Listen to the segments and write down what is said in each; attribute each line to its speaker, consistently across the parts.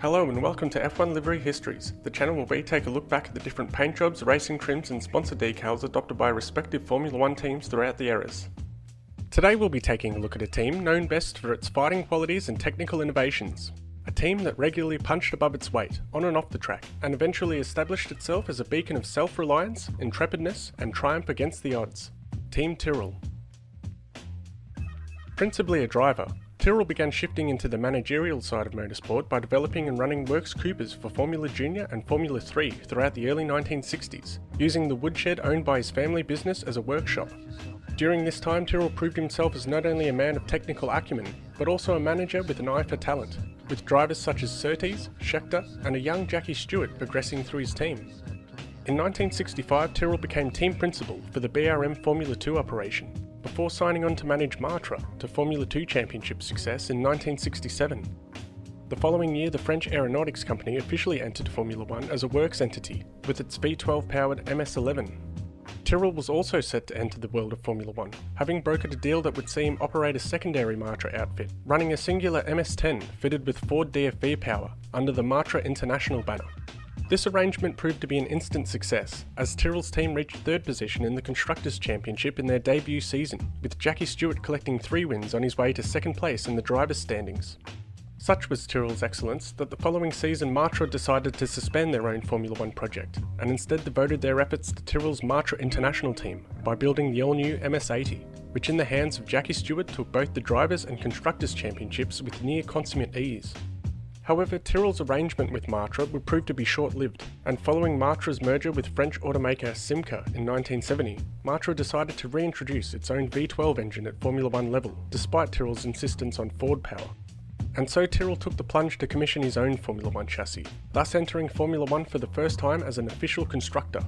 Speaker 1: Hello and welcome to F1 Livery Histories, the channel where we take a look back at the different paint jobs, racing trims and sponsor decals adopted by respective Formula 1 teams throughout the eras. Today we'll be taking a look at a team known best for its fighting qualities and technical innovations. A team that regularly punched above its weight, on and off the track, and eventually established itself as a beacon of self-reliance, intrepidness and triumph against the odds. Team Turell. Principally a driver, Tyrrell began shifting into the managerial side of motorsport by developing and running works Coopers for Formula Junior and Formula 3 throughout the early 1960s, using the woodshed owned by his family business as a workshop. During this time, Tyrrell proved himself as not only a man of technical acumen, but also a manager with an eye for talent, with drivers such as Surtees, Scheckter and a young Jackie Stewart progressing through his team. In 1965, Tyrrell became team principal for the BRM Formula 2 operation, before signing on to manage Matra to Formula 2 Championship success in 1967. The following year, the French aeronautics company officially entered Formula 1 as a works entity, with its V12-powered MS-11. Tyrrell was also set to enter the world of Formula 1, having brokered a deal that would see him operate a secondary Matra outfit, running a singular MS-10 fitted with Ford DFV power under the Matra International banner. This arrangement proved to be an instant success, as Tyrrell's team reached third position in the Constructors' Championship in their debut season, with Jackie Stewart collecting 3 wins on his way to second place in the drivers' standings. Such was Tyrrell's excellence that the following season Matra decided to suspend their own Formula 1 project, and instead devoted their efforts to Tyrrell's Matra International team by building the all-new MS-80, which in the hands of Jackie Stewart took both the Drivers' and Constructors' Championships with near consummate ease. However, Tyrrell's arrangement with Matra would prove to be short-lived, and following Matra's merger with French automaker Simca in 1970, Matra decided to reintroduce its own V12 engine at Formula 1 level, despite Tyrrell's insistence on Ford power. And so Tyrrell took the plunge to commission his own Formula 1 chassis, thus entering Formula 1 for the first time as an official constructor.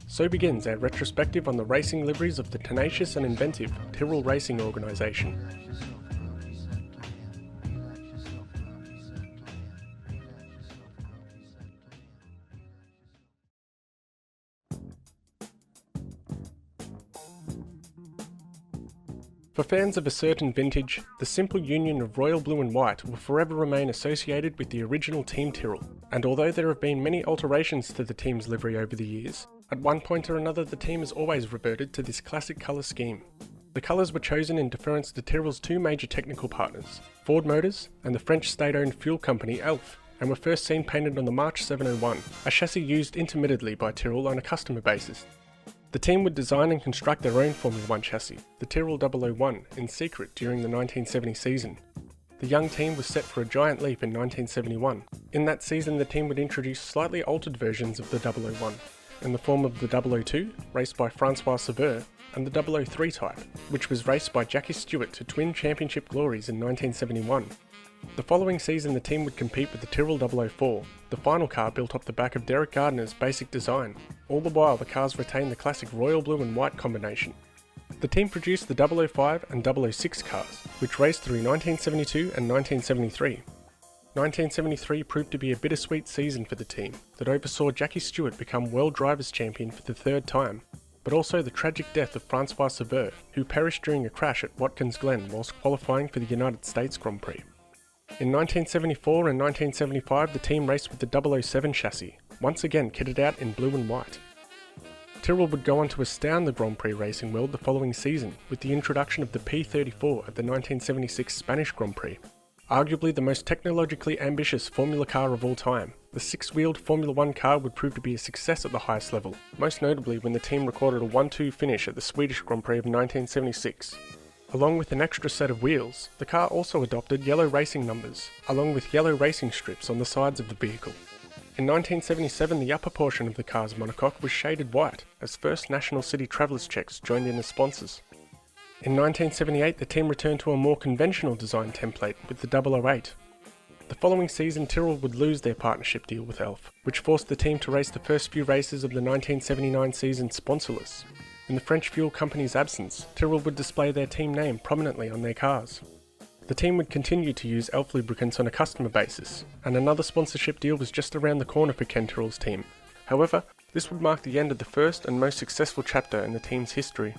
Speaker 1: So begins our retrospective on the racing liveries of the tenacious and inventive Tyrrell Racing organisation. For fans of a certain vintage, the simple union of royal blue and white will forever remain associated with the original Team Tyrrell, and although there have been many alterations to the team's livery over the years, at one point or another the team has always reverted to this classic colour scheme. The colours were chosen in deference to Tyrrell's 2 major technical partners, Ford Motors and the French state-owned fuel company Elf, and were first seen painted on the March 701, a chassis used intermittently by Tyrrell on a customer basis. The team would design and construct their own Formula 1 chassis, the Tyrrell 001, in secret during the 1970 season. The young team was set for a giant leap in 1971. In that season, the team would introduce slightly altered versions of the 001, in the form of the 002, raced by Francois Sauveur, and the 003 type, which was raced by Jackie Stewart to twin championship glories in 1971. The following season the team would compete with the Tyrrell 004, the final car built off the back of Derek Gardner's basic design. All the while the cars retained the classic royal blue and white combination. The team produced the 005 and 006 cars, which raced through 1972 and 1973. 1973 proved to be a bittersweet season for the team that oversaw Jackie Stewart become World Drivers' Champion for the 3rd time, but also the tragic death of Francois Sauveur, who perished during a crash at Watkins Glen whilst qualifying for the United States Grand Prix. In 1974 and 1975 the team raced with the 007 chassis, once again kitted out in blue and white. Tyrrell would go on to astound the Grand Prix racing world the following season with the introduction of the P34 at the 1976 Spanish Grand Prix. Arguably the most technologically ambitious Formula car of all time, the 6-wheeled Formula 1 car would prove to be a success at the highest level, most notably when the team recorded a 1-2 finish at the Swedish Grand Prix of 1976. Along with an extra set of wheels, the car also adopted yellow racing numbers, along with yellow racing strips on the sides of the vehicle. In 1977 the upper portion of the car's monocoque was shaded white, as First National City Travellers Checks joined in as sponsors. In 1978 the team returned to a more conventional design template with the 008. The following season Tyrrell would lose their partnership deal with Elf, which forced the team to race the first few races of the 1979 season sponsorless. In the French fuel company's absence, Tyrrell would display their team name prominently on their cars. The team would continue to use Elf lubricants on a customer basis, and another sponsorship deal was just around the corner for Ken Tyrrell's team. However, this would mark the end of the first and most successful chapter in the team's history.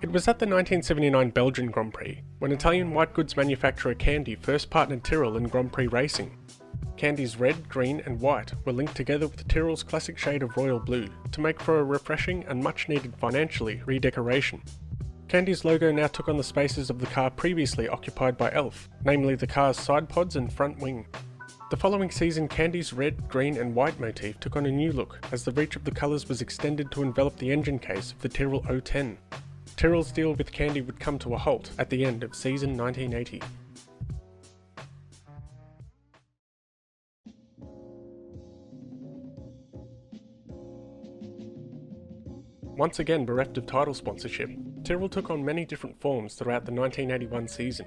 Speaker 1: It was at the 1979 Belgian Grand Prix, when Italian white goods manufacturer Candy first partnered Tyrrell in Grand Prix racing. Candy's red, green and white were linked together with Tyrrell's classic shade of royal blue to make for a refreshing and much needed financially redecoration. Candy's logo now took on the spaces of the car previously occupied by Elf, namely the car's side pods and front wing. The following season, Candy's red, green and white motif took on a new look as the reach of the colours was extended to envelop the engine case of the Tyrrell 010. Tyrrell's deal with Candy would come to a halt at the end of season 1980. Once again bereft of title sponsorship, Tyrrell took on many different forms throughout the 1981 season.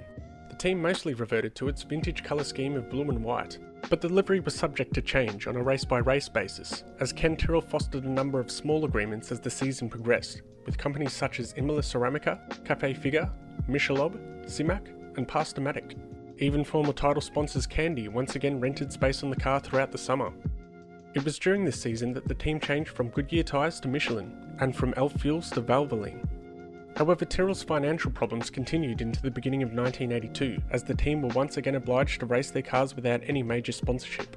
Speaker 1: The team mostly reverted to its vintage colour scheme of blue and white, but the livery was subject to change on a race-by-race basis, as Ken Tyrrell fostered a number of small agreements as the season progressed, with companies such as Imola Ceramica, Cafe Figure, Michelob, Simac and Pastamatic. Even former title sponsors Candy once again rented space on the car throughout the summer. It was during this season that the team changed from Goodyear tyres to Michelin, and from Elf fuels to Valvoline. However, Tyrrell's financial problems continued into the beginning of 1982, as the team were once again obliged to race their cars without any major sponsorship.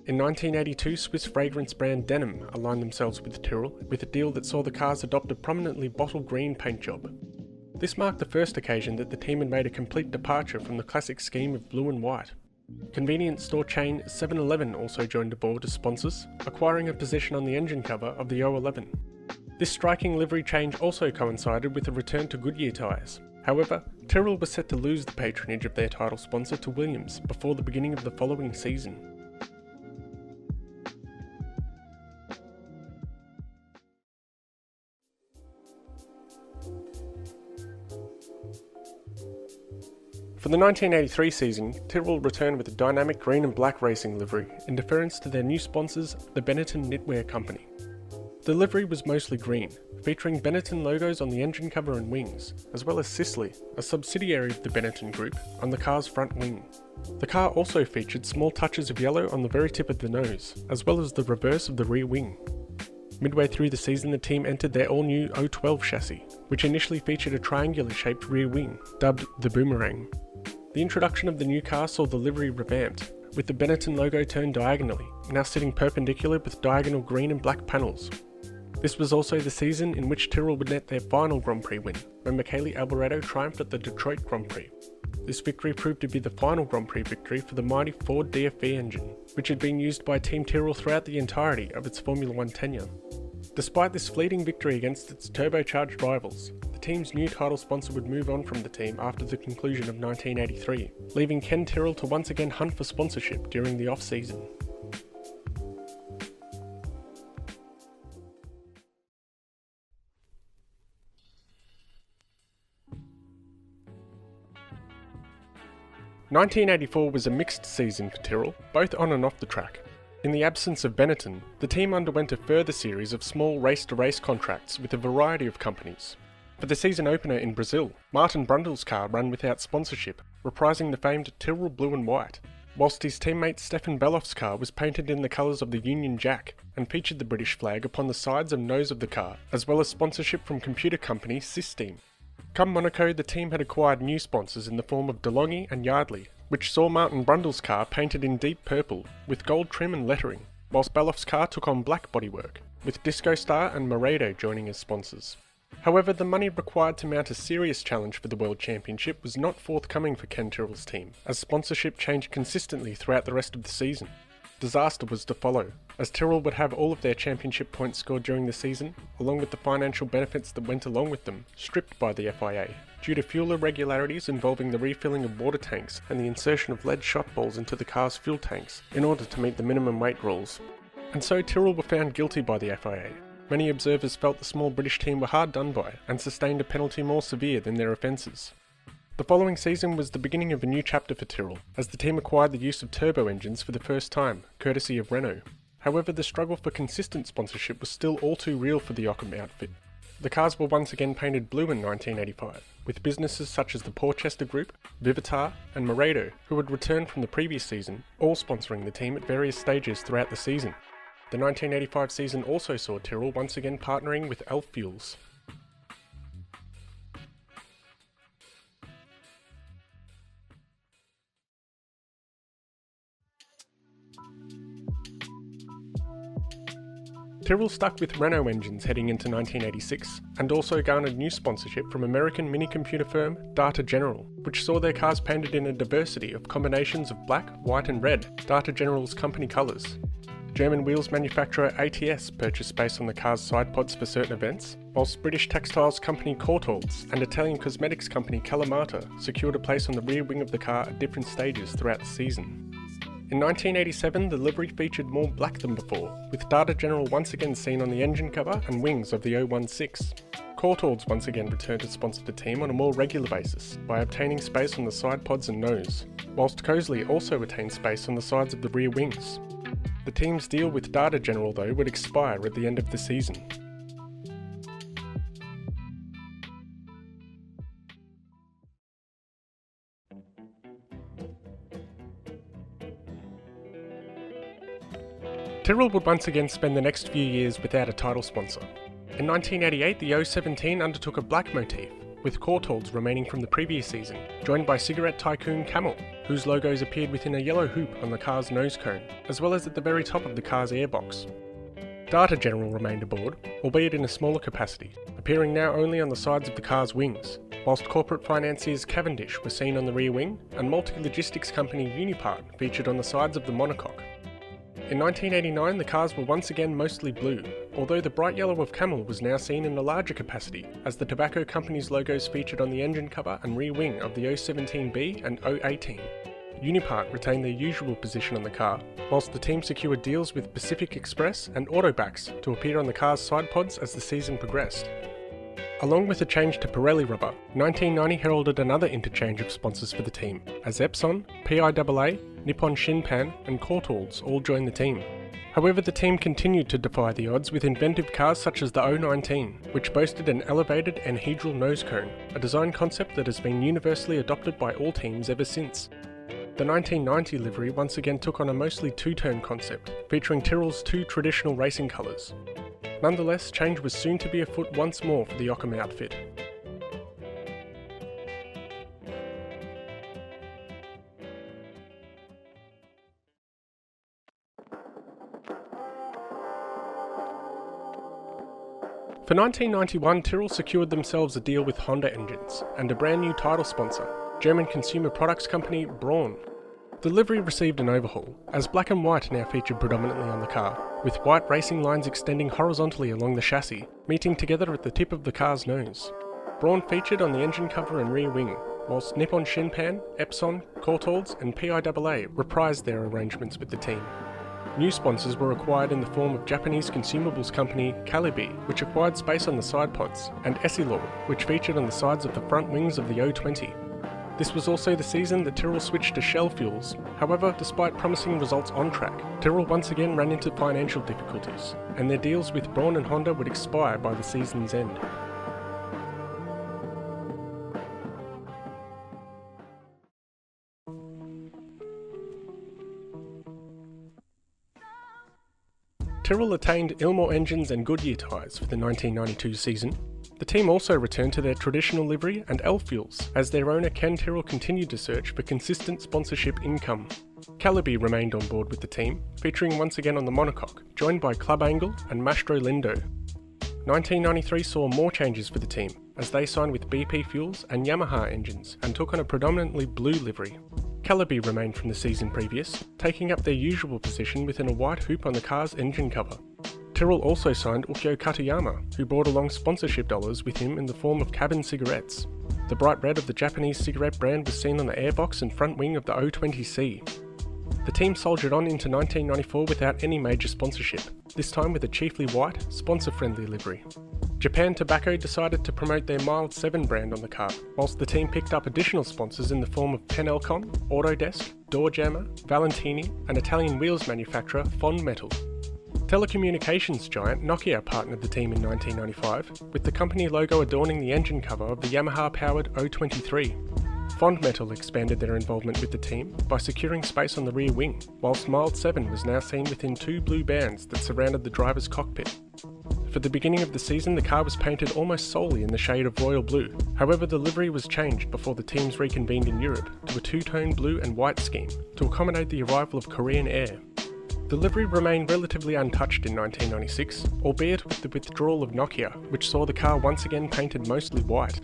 Speaker 1: In 1982, Swiss fragrance brand Denim aligned themselves with Tyrrell, with a deal that saw the cars adopt a prominently bottle green paint job. This marked the first occasion that the team had made a complete departure from the classic scheme of blue and white. Convenience store chain 7-Eleven also joined aboard as sponsors, acquiring a position on the engine cover of the 011. This striking livery change also coincided with a return to Goodyear tyres. However, Tyrrell was set to lose the patronage of their title sponsor to Williams before the beginning of the following season. For the 1983 season, Tyrrell returned with a dynamic green and black racing livery in deference to their new sponsors, the Benetton Knitwear Company. The livery was mostly green, featuring Benetton logos on the engine cover and wings, as well as Sisley, a subsidiary of the Benetton Group, on the car's front wing. The car also featured small touches of yellow on the very tip of the nose, as well as the reverse of the rear wing. Midway through the season, the team entered their all-new 012 chassis, which initially featured a triangular-shaped rear wing, dubbed the Boomerang. The introduction of the new car saw the livery revamped, with the Benetton logo turned diagonally, now sitting perpendicular with diagonal green and black panels. This was also the season in which Tyrrell would net their final Grand Prix win, when Michele Alboreto triumphed at the Detroit Grand Prix. This victory proved to be the final Grand Prix victory for the mighty Ford DFV engine, which had been used by Team Tyrrell throughout the entirety of its Formula One tenure. Despite this fleeting victory against its turbocharged rivals, the team's new title sponsor would move on from the team after the conclusion of 1983, leaving Ken Tyrrell to once again hunt for sponsorship during the off-season. (1984) was a mixed season for Tyrrell, both on and off the track. In the absence of Benetton, the team underwent a further series of small race-to-race contracts with a variety of companies. For the season opener in Brazil, Martin Brundle's car ran without sponsorship, reprising the famed Tyrrell blue and white, whilst his teammate Stefan Belloff's car was painted in the colours of the Union Jack and featured the British flag upon the sides and nose of the car, as well as sponsorship from computer company Systeme. Come Monaco, the team had acquired new sponsors in the form of DeLonghi and Yardley, which saw Martin Brundle's car painted in deep purple, with gold trim and lettering, whilst Belloff's car took on black bodywork, with Disco Star and Moredo joining as sponsors. However, the money required to mount a serious challenge for the World Championship was not forthcoming for Ken Tyrrell's team, as sponsorship changed consistently throughout the rest of the season. Disaster was to follow, as Tyrrell would have all of their championship points scored during the season, along with the financial benefits that went along with them, stripped by the FIA, due to fuel irregularities involving the refilling of water tanks and the insertion of lead shot balls into the car's fuel tanks in order to meet the minimum weight rules. And so Tyrrell were found guilty by the FIA. Many observers felt the small British team were hard done by and sustained a penalty more severe than their offences. The following season was the beginning of a new chapter for Tyrrell, as the team acquired the use of turbo engines for the first time, courtesy of Renault. However, the struggle for consistent sponsorship was still all too real for the Ockham outfit. The cars were once again painted blue in 1985, with businesses such as the Porchester Group, Vivitar and Moredo, who had returned from the previous season, all sponsoring the team at various stages throughout the season. The 1985 season also saw Tyrrell once again partnering with Elf Fuels. Tyrrell stuck with Renault engines heading into 1986, and also garnered new sponsorship from American mini-computer firm Data General, which saw their cars painted in a diversity of combinations of black, white and red, Data General's company colours. German wheels manufacturer ATS purchased space on the car's side pods for certain events, whilst British textiles company Courtaulds and Italian cosmetics company Kalamata secured a place on the rear wing of the car at different stages throughout the season. In 1987, the livery featured more black than before, with Data General once again seen on the engine cover and wings of the 016. Courtaulds once again returned to sponsor the team on a more regular basis by obtaining space on the side pods and nose, whilst Cosley also retained space on the sides of the rear wings. The team's deal with Data General though would expire at the end of the season. Turell would once again spend the next few years without a title sponsor. In 1988, the 017 undertook a black motif, with Courtaulds remaining from the previous season, joined by cigarette tycoon Camel, whose logos appeared within a yellow hoop on the car's nose cone, as well as at the very top of the car's airbox. Data General remained aboard, albeit in a smaller capacity, appearing now only on the sides of the car's wings, whilst corporate financiers Cavendish were seen on the rear wing, and multi-logistics company Unipart featured on the sides of the monocoque. In 1989, the cars were once again mostly blue, although the bright yellow of Camel was now seen in a larger capacity, as the tobacco company's logos featured on the engine cover and rear wing of the 017B and 018. Unipart retained their usual position on the car, whilst the team secured deals with Pacific Express and Autobax to appear on the car's side pods as the season progressed. Along with a change to Pirelli rubber, 1990 heralded another interchange of sponsors for the team, as Epson, PIAA, Nippon Shinpan and Courtaulds all joined the team. However, the team continued to defy the odds with inventive cars such as the 019, which boasted an elevated anhedral nose cone, a design concept that has been universally adopted by all teams ever since. The 1990 livery once again took on a mostly two-tone concept, featuring Tyrrell's two traditional racing colours. Nonetheless, change was soon to be afoot once more for the Ockham outfit. For 1991, Turell secured themselves a deal with Honda engines and a brand new title sponsor, German consumer products company Braun. The livery received an overhaul, as black and white now featured predominantly on the car, with white racing lines extending horizontally along the chassis, meeting together at the tip of the car's nose. Braun featured on the engine cover and rear wing, whilst Nippon Shinpan, Epson, Courtaulds and PIAA reprised their arrangements with the team. New sponsors were acquired in the form of Japanese consumables company Calibi, which acquired space on the side pods, and Essilor, which featured on the sides of the front wings of the 020. This was also the season that Turell switched to Shell fuels. However, despite promising results on track, Turell once again ran into financial difficulties, and their deals with Braun and Honda would expire by the season's end. Turell attained Ilmor engines and Goodyear tyres for the 1992 season. The team also returned to their traditional livery and L fuels, as their owner Ken Turell continued to search for consistent sponsorship income. Calibi remained on board with the team, featuring once again on the monocoque, joined by Club Angle and Mastro Lindo. 1993 saw more changes for the team, as they signed with BP Fuels and Yamaha engines and took on a predominantly blue livery. Calibi remained from the season previous, taking up their usual position within a white hoop on the car's engine cover. Turell also signed Ukyo Katayama, who brought along sponsorship dollars with him in the form of cabin cigarettes. The bright red of the Japanese cigarette brand was seen on the airbox and front wing of the 020C. The team soldiered on into 1994 without any major sponsorship, this time with a chiefly white, sponsor-friendly livery. Japan Tobacco decided to promote their Mild 7 brand on the car, whilst the team picked up additional sponsors in the form of Penelcom, Autodesk, Doorjammer, Valentini, and Italian wheels manufacturer Fondmetal. Telecommunications giant Nokia partnered the team in 1995, with the company logo adorning the engine cover of the Yamaha-powered 023. Fondmetal expanded their involvement with the team by securing space on the rear wing, whilst Mild 7 was now seen within two blue bands that surrounded the driver's cockpit. For the beginning of the season, the car was painted almost solely in the shade of royal blue. However, the livery was changed before the teams reconvened in Europe to a two-tone blue and white scheme to accommodate the arrival of Korean Air. The livery remained relatively untouched in 1996, albeit with the withdrawal of Nokia, which saw the car once again painted mostly white.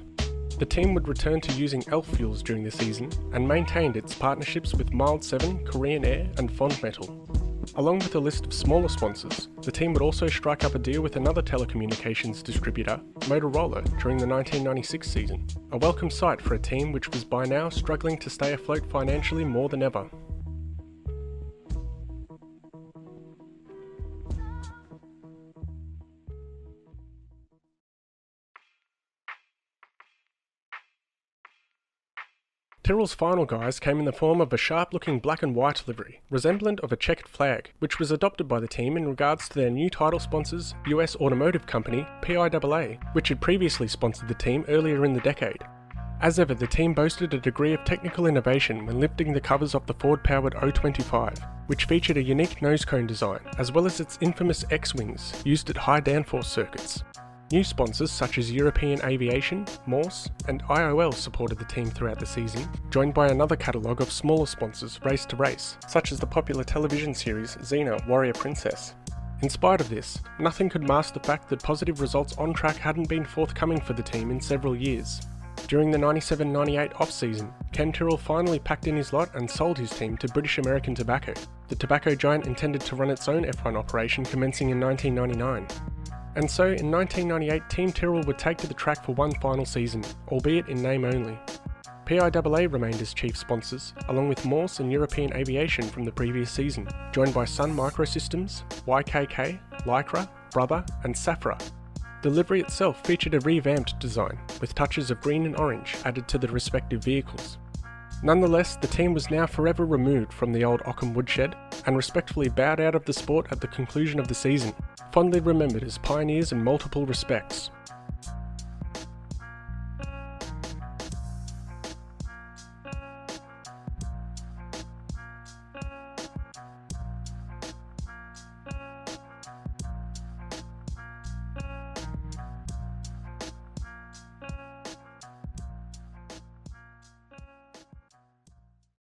Speaker 1: The team would return to using elf fuels during the season, and maintained its partnerships with Mild 7, Korean Air and Fond Metal. Along with a list of smaller sponsors, the team would also strike up a deal with another telecommunications distributor, Motorola, during the 1996 season, a welcome sight for a team which was by now struggling to stay afloat financially more than ever. Tyrrell's final guise came in the form of a sharp-looking black and white livery, resemblant of a checkered flag, which was adopted by the team in regards to their new title sponsors, US automotive company PIAA, which had previously sponsored the team earlier in the decade. As ever, the team boasted a degree of technical innovation when lifting the covers off the Ford-powered O25, which featured a unique nose cone design, as well as its infamous X-wings, used at high downforce circuits. New sponsors such as European Aviation, Morse, and IOL supported the team throughout the season, joined by another catalogue of smaller sponsors race to race, such as the popular television series Xena Warrior Princess. In spite of this, nothing could mask the fact that positive results on track hadn't been forthcoming for the team in several years. During the 97-98 off-season, Ken Turell finally packed in his lot and sold his team to British American Tobacco. The tobacco giant intended to run its own F1 operation commencing in 1999. And so, in 1998, Team Turell would take to the track for one final season, albeit in name only. PIAA remained as chief sponsors, along with Morse and European Aviation from the previous season, joined by Sun Microsystems, YKK, Lycra, Brother, and Safra. The livery itself featured a revamped design, with touches of green and orange added to the respective vehicles. Nonetheless, the team was now forever removed from the old Ockham woodshed, and respectfully bowed out of the sport at the conclusion of the season, fondly remembered as pioneers in multiple respects.